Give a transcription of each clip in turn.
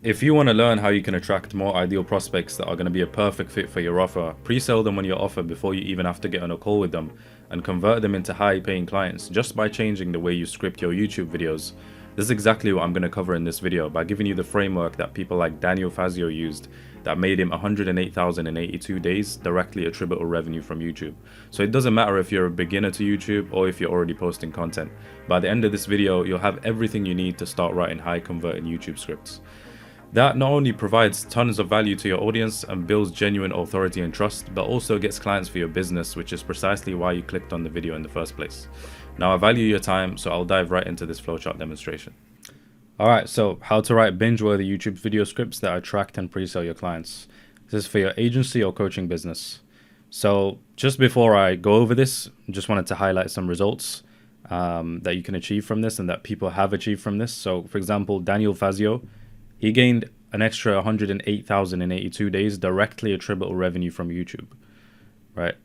If you want to learn how you can attract more ideal prospects that are going to be a perfect fit for your offer, pre-sell them on your offer before you even have to get on a call with them, and convert them into high-paying clients just by changing the way you script your YouTube videos. This is exactly what I'm going to cover in this video by giving you the framework that people like Daniel Fazio used that made him 108,082 days directly attributable revenue from YouTube. So it doesn't matter if you're a beginner to YouTube or if you're already posting content. By the end of this video, you'll have everything you need to start writing high converting YouTube scripts. That not only provides tons of value to your audience and builds genuine authority and trust, but also gets clients for your business, which is precisely why you clicked on the video in the first place. Now I value your time, so I'll dive right into this flowchart demonstration. Alright, so how to write binge-worthy YouTube video scripts that attract and pre-sell your clients. This is for your agency or coaching business. So just before I go over this, just wanted to highlight some results that you can achieve from this and that people have achieved from this. So for example, Daniel Fazio, he gained an extra 108,082 days directly attributable revenue from YouTube, right?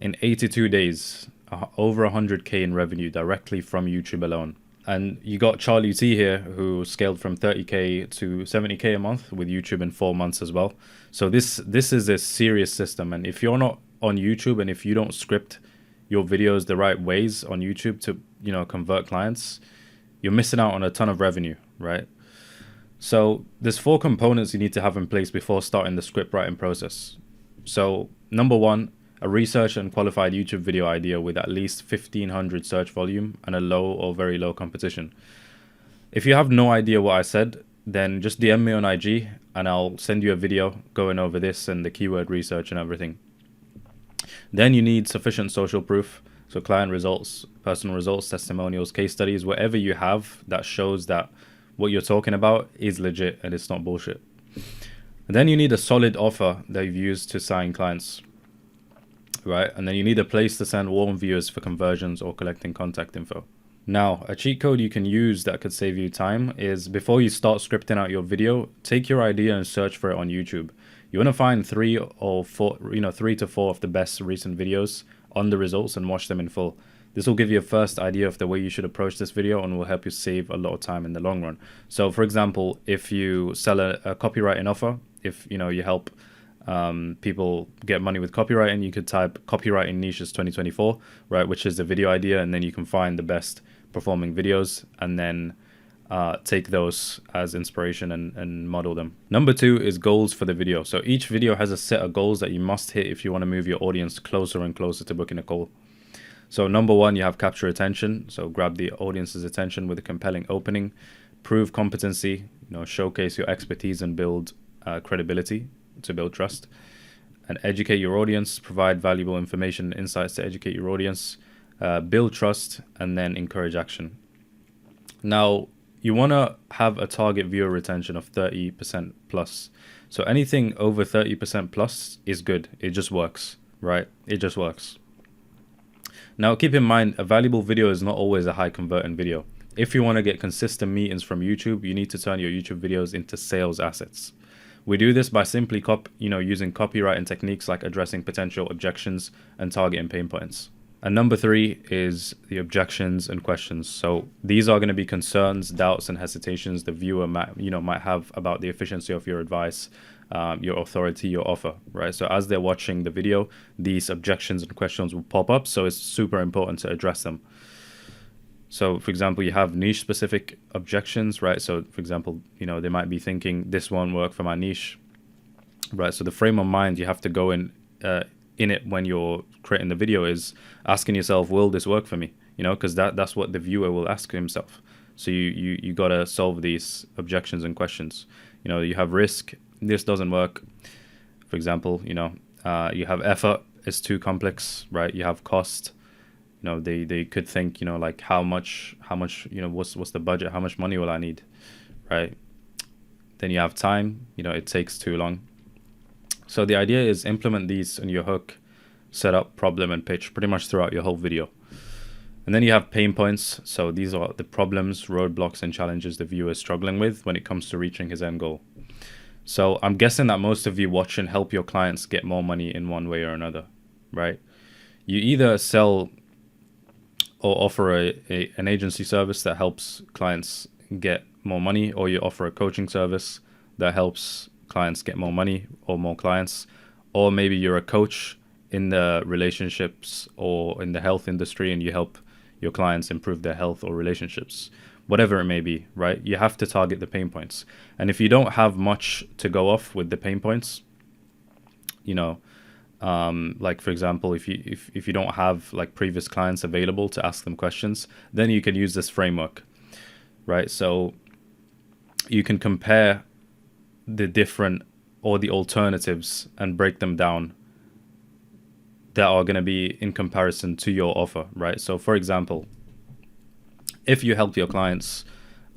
In 82 days, over 100K in revenue directly from YouTube alone. And you got Charlie T here, who scaled from 30K to 70K a month with YouTube in 4 months as well. So this is a serious system. And if you're not on YouTube and if you don't script your videos the right ways on YouTube to, convert clients, you're missing out on a ton of revenue, right? So there's 4 components you need to have in place before starting the script writing process. So number 1, a research and qualified YouTube video idea with at least 1500 search volume and a low or very low competition. If you have no idea what I said, then just DM me on IG and I'll send you a video going over this and the keyword research and everything. Then you need sufficient social proof. So client results, personal results, testimonials, case studies, whatever you have that shows that what you're talking about is legit and it's not bullshit. And then you need a solid offer that you've used to sign clients, right? And then you need a place to send warm viewers for conversions or collecting contact info. Now, a cheat code you can use that could save you time is before you start scripting out your video, take your idea and search for it on YouTube. You want to find 3 to 4 of the best recent videos on the results and watch them in full. This will give you a first idea of the way you should approach this video and will help you save a lot of time in the long run. So for example, if you sell a copywriting offer, if you help people get money with copywriting, you could type copywriting niches 2024, right, which is the video idea, and then you can find the best performing videos and then take those as inspiration and model them. Number 2 is goals for the video. So each video has a set of goals that you must hit if you want to move your audience closer and closer to booking a call. So number 1, you have capture attention. So grab the audience's attention with a compelling opening, prove competency, showcase your expertise and build credibility to build trust, and educate your audience, provide valuable information and insights to educate your audience, build trust, and then encourage action. Now, you want to have a target viewer retention of 30% plus. So anything over 30% plus is good. It just works, right? It just works. Now, keep in mind, a valuable video is not always a high converting video. If you want to get consistent meetings from YouTube, you need to turn your YouTube videos into sales assets. We do this by simply using copywriting techniques like addressing potential objections and targeting pain points. And number 3 is the objections and questions. So these are going to be concerns, doubts, and hesitations the viewer might have about the efficiency of your advice, your authority, your offer, right? So as they're watching the video, these objections and questions will pop up. So it's super important to address them. So for example, you have niche specific objections, right? So for example, they might be thinking this won't work for my niche, right? So the frame of mind you have to go in it when you're creating the video is asking yourself, will this work for me? Because that's what the viewer will ask himself. So you got to solve these objections and questions. You have risk, this doesn't work. For example, you have effort, it's too complex, right? You have cost. They could think, like how much, what's the budget? How much money will I need? Right. Then you have time, it takes too long. So the idea is implement these in your hook, setup, problem, and pitch pretty much throughout your whole video. And then you have pain points. So these are the problems, roadblocks, and challenges the viewer is struggling with when it comes to reaching his end goal. So I'm guessing that most of you watch and help your clients get more money in one way or another, right? You either sell or offer an agency service that helps clients get more money, or you offer a coaching service that helps clients get more money or more clients, or maybe you're a coach in the relationships or in the health industry and you help your clients improve their health or relationships, whatever it may be, right? You have to target the pain points. And if you don't have much to go off with the pain points, you know, like for example, if you don't have like previous clients available to ask them questions, then you can use this framework, right? So you can compare the different or the alternatives and break them down that are going to be in comparison to your offer, right? So for example, if you help your clients,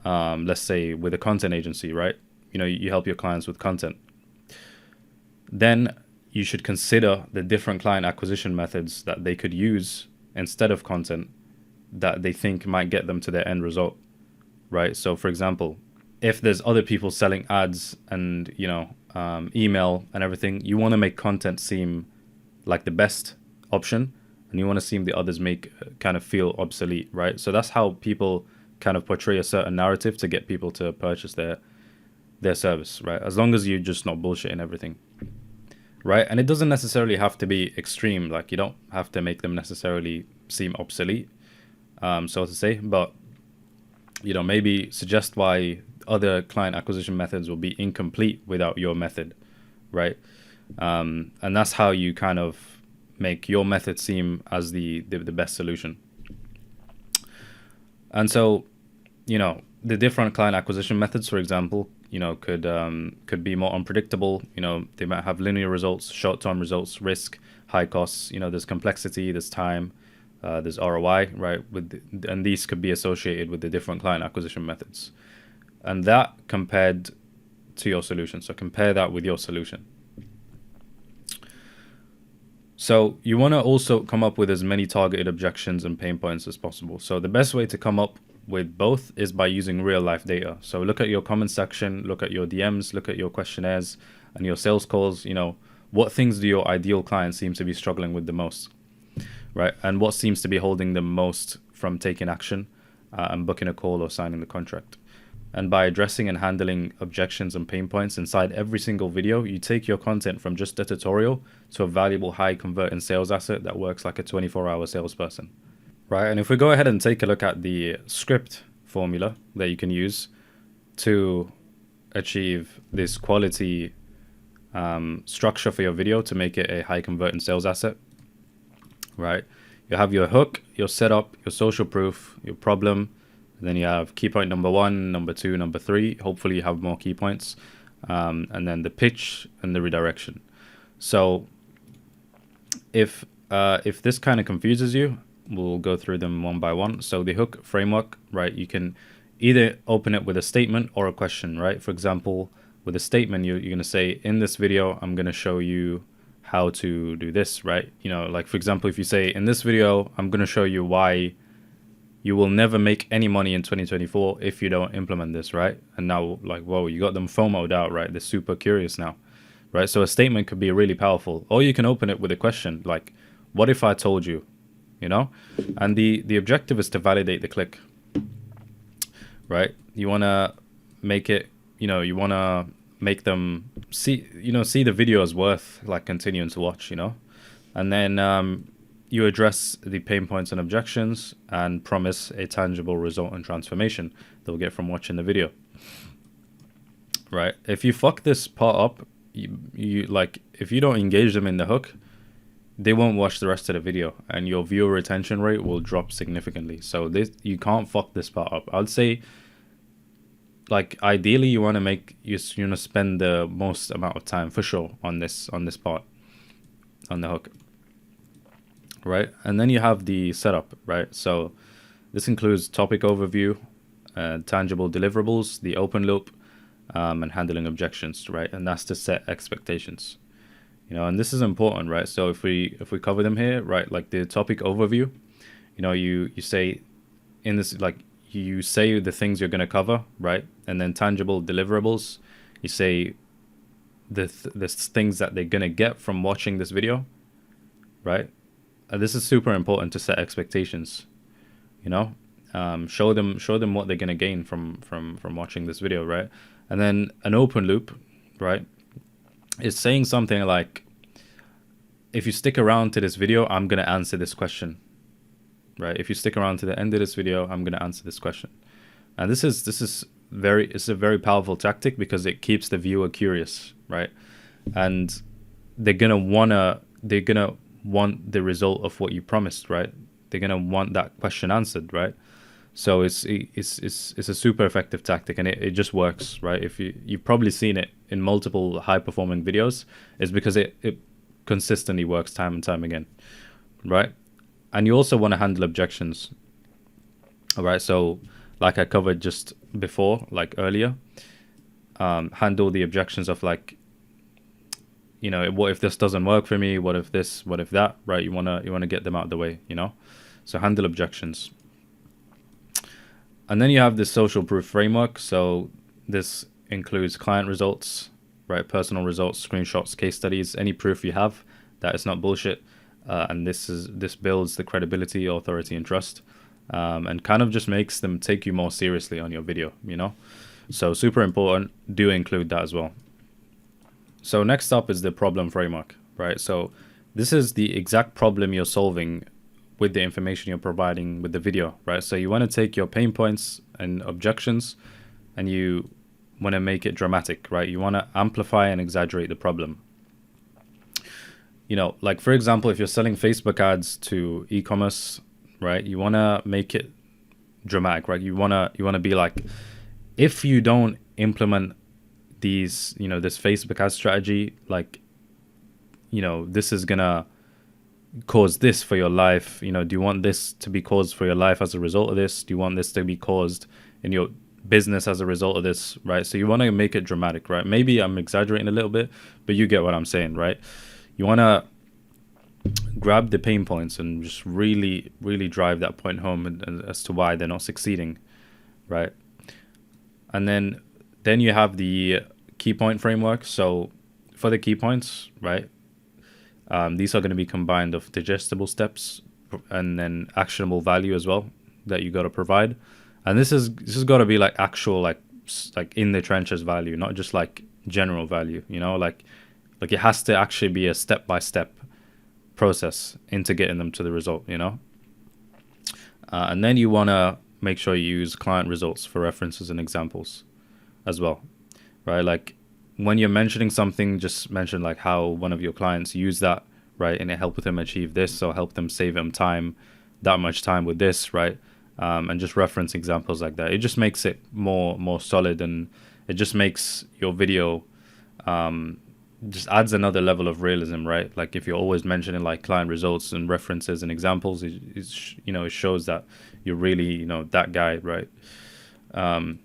let's say with a content agency, right? You know, you help your clients with content, then you should consider the different client acquisition methods that they could use instead of content that they think might get them to their end result, right? So for example, if there's other people selling ads and, you know, email and everything, you want to make content seem like the best option, and you want to see the others make kind of feel obsolete, right? So that's how people kind of portray a certain narrative to get people to purchase their service, right? As long as you're just not bullshitting everything, right? And it doesn't necessarily have to be extreme. Like you don't have to make them necessarily seem obsolete, so to say, but you know, maybe suggest why other client acquisition methods will be incomplete without your method, right? And that's how you kind of make your method seem as the best solution. And so, you know, the different client acquisition methods, for example, you know, could be more unpredictable. You know, they might have linear results, short-term results, risk, high costs. You know, there's complexity, there's time, there's ROI, right? And these could be associated with the different client acquisition methods. And that compared to your solution. So compare that with your solution. So you want to also come up with as many targeted objections and pain points as possible. So the best way to come up with both is by using real life data. So look at your comment section, look at your DMs, look at your questionnaires and your sales calls. You know, what things do your ideal clients seem to be struggling with the most, right? And what seems to be holding them most from taking action and booking a call or signing the contract. And by addressing and handling objections and pain points inside every single video, you take your content from just a tutorial to a valuable high converting sales asset that works like a 24-hour salesperson, right? And if we go ahead and take a look at the script formula that you can use to achieve this quality structure for your video to make it a high converting sales asset, right? You have your hook, your setup, your social proof, your problem. And then you have key point number 1, number 2, number 3. Hopefully you have more key points. And then the pitch and the redirection. So if this kind of confuses you, we'll go through them one by one. So the hook framework, right? You can either open it with a statement or a question, right? For example, with a statement, you're going to say, in this video, I'm going to show you how to do this, right? You know, like for example, if you say, in this video, I'm going to show you why you will never make any money in 2024 if you don't implement this, right? And now, like, whoa, you got them FOMO'd out, right? They're super curious now, right? So a statement could be really powerful. Or you can open it with a question, like, what if I told you, you know? And the objective is to validate the click, right? You want to make it, you know, you want to make them see the video as worth, like, continuing to watch, you know? And then you address the pain points and objections and promise a tangible result and transformation they'll get from watching the video, right? If you fuck this part up, you like, if you don't engage them in the hook, they won't watch the rest of the video and your viewer retention rate will drop significantly. So you can't fuck this part up. I'd say, like, ideally you want to spend the most amount of time for sure on this part, on the hook, right? And then you have the setup, right? So this includes topic overview, tangible deliverables, the open loop, and handling objections, right? And that's to set expectations, you know, and this is important, right? So if we cover them here, right, like the topic overview, you know, you say in this, like, you say the things you're going to cover, right? And then tangible deliverables, you say the things that they're going to get from watching this video, right? This is super important to set expectations, you know. Show them what they're going to gain from watching this video, right? And then an open loop, right, is saying something like, if you stick around to this video, I'm going to answer this question, right? If you stick around to the end of this video, I'm going to answer this question. And it's a very powerful tactic because it keeps the viewer curious, right? And they're going to want the result of what you promised, right? They're going to want that question answered, right? So it's a super effective tactic, and it just works, right? If you've probably seen it in multiple high performing videos, is because it consistently works time and time again, right? And you also want to handle objections. All right, so like I covered just before, like earlier, handle the objections of like, you know, what if this doesn't work for me? What if this? What if that? Right? You wanna get them out of the way, you know. So handle objections. And then you have the social proof framework. So this includes client results, right? Personal results, screenshots, case studies, any proof you have that it's not bullshit. And this builds the credibility, authority, and trust, and kind of just makes them take you more seriously on your video, you know. So super important. Do include that as well. So next up is the problem framework, right? So this is the exact problem you're solving with the information you're providing with the video, right? So you want to take your pain points and objections and you want to make it dramatic, right? You want to amplify and exaggerate the problem. You know, like for example, if you're selling Facebook ads to e-commerce, right? You want to make it dramatic, right? You want to be like, if you don't implement these, you know, this Facebook ad strategy, like, you know, this is gonna cause this for your life. You know, do you want this to be caused for your life as a result of this? Do you want this to be caused in your business as a result of this, right? So you want to make it dramatic, right? Maybe I'm exaggerating a little bit, but you get what I'm saying, right? You want to grab the pain points and just really, really drive that point home and as to why they're not succeeding, right? And then you have the key point framework. So for the key points, right, these are going to be combined of digestible steps and then actionable value as well that you got to provide. And this has got to be like actual, like in the trenches value, not just like general value, you know, like it has to actually be a step-by-step process into getting them to the result, you know. And then you want to make sure you use client results for references and examples as well, right? Like when you're mentioning something, just mention like how one of your clients used that, right? And it helped them achieve this, or help them save them time, that much time with this, right? And just reference examples like that. It just makes it more solid, and it just makes your video just adds another level of realism, right? Like if you're always mentioning like client results and references and examples, it shows that you're really, you know, that guy, right? And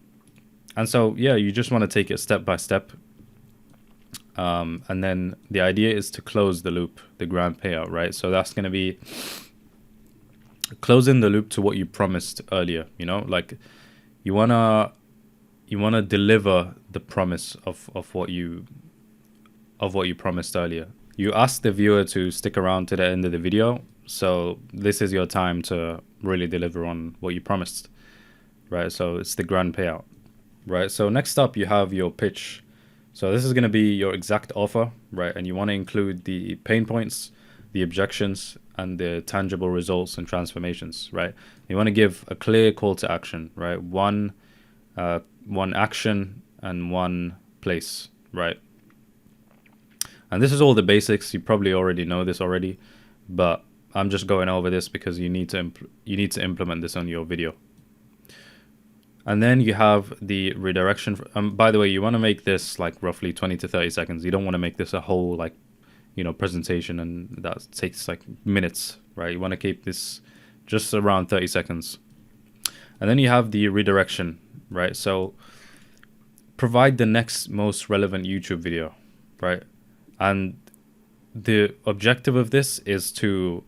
so, yeah, you just want to take it step by step. And then the idea is to close the loop, the grand payout, right? So that's going to be closing the loop to what you promised earlier, you know, like you want to deliver the promise of what you promised earlier. You asked the viewer to stick around to the end of the video. So this is your time to really deliver on what you promised, right? So it's the grand payout, right? So next up, you have your pitch. So this is going to be your exact offer, right? And you want to include the pain points, the objections, and the tangible results and transformations, right? You want to give a clear call to action, right? One action and one place, right? And this is all the basics. You probably already know this already, but I'm just going over this because you need to implement this on your video. And then you have the redirection. By the way, you want to make this like roughly 20 to 30 seconds. You don't want to make this a whole like, you know, presentation, and that takes like minutes, right? You want to keep this just around 30 seconds. And then you have the redirection, right? So provide the next most relevant YouTube video, right? And the objective of this is to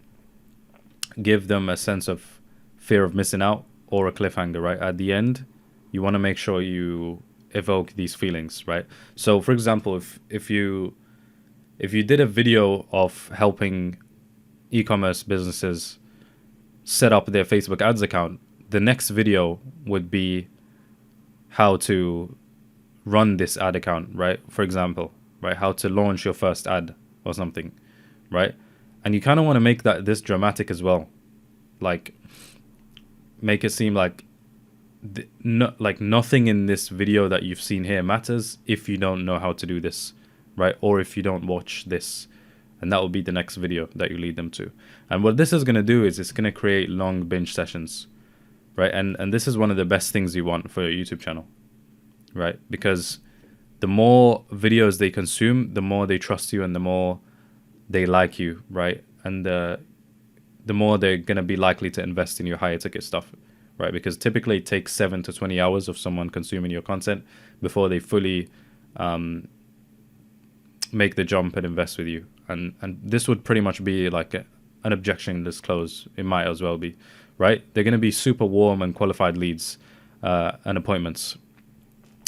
give them a sense of fear of missing out or a cliffhanger, right? At the end, you want to make sure you evoke these feelings, right? So for example, if you did a video of helping e-commerce businesses set up their Facebook ads account, the next video would be how to run this ad account, right? For example, right? How to launch your first ad or something, right? And you kind of want to make that this dramatic as well. Like, make it seem like nothing in this video that you've seen here matters if you don't know how to do this, right? Or if you don't watch this, and that will be the next video that you lead them to. And what this is going to do is it's going to create long binge sessions, right? And this is one of the best things you want for your YouTube channel, right? Because the more videos they consume, the more they trust you and the more they like you, right? And the more they're going to be likely to invest in your higher ticket stuff, right? Because typically it takes 7 to 20 hours of someone consuming your content before they fully make the jump and invest with you. And this would pretty much be like an objectionless close. It might as well be, right? They're going to be super warm and qualified leads and appointments.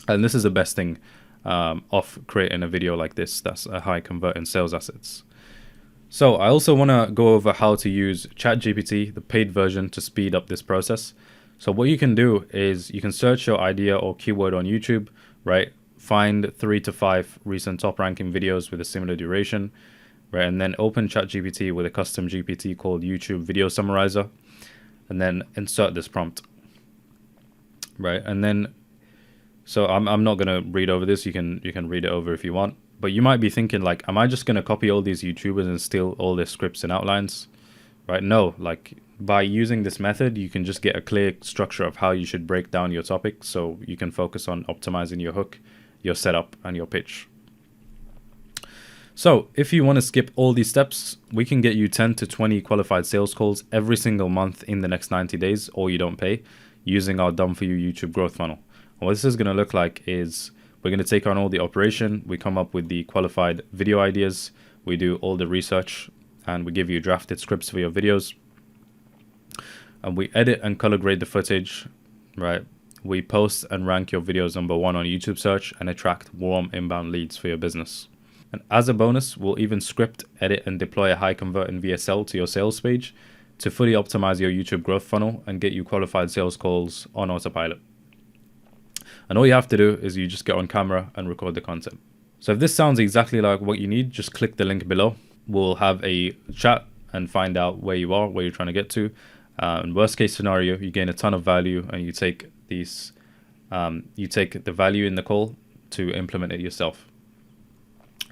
And this is the best thing of creating a video like this that's a high converting sales assets. So I also want to go over how to use ChatGPT, the paid version, to speed up this process. So what you can do is you can search your idea or keyword on YouTube, right? Find 3 to 5 recent top ranking videos with a similar duration, right? And then open ChatGPT with a custom GPT called YouTube Video Summarizer, and then insert this prompt, right? And then, so I'm not gonna read over this. You can read it over if you want. But you might be thinking, like, am I just going to copy all these YouTubers and steal all their scripts and outlines? Right? No, like, by using this method, you can just get a clear structure of how you should break down your topic so you can focus on optimizing your hook, your setup, and your pitch. So if you want to skip all these steps, we can get you 10 to 20 qualified sales calls every single month in the next 90 days, or you don't pay, using our done for you YouTube growth funnel. And what this is going to look like is, we're going to take on all the operation. We come up with the qualified video ideas. We do all the research, and we give you drafted scripts for your videos. And we edit and color grade the footage, right? We post and rank your videos #1 on YouTube search and attract warm inbound leads for your business. And as a bonus, we'll even script, edit, and deploy a high converting VSL to your sales page to fully optimize your YouTube growth funnel and get you qualified sales calls on autopilot. And all you have to do is you just get on camera and record the content. So if this sounds exactly like what you need, just click the link below. We'll have a chat and find out where you are, where you're trying to get to. In worst case scenario, you gain a ton of value and you take these, you take the value in the call to implement it yourself.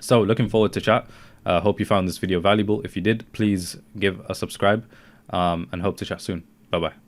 So looking forward to chat. Hope you found this video valuable. If you did, please give a subscribe and hope to chat soon. Bye-bye.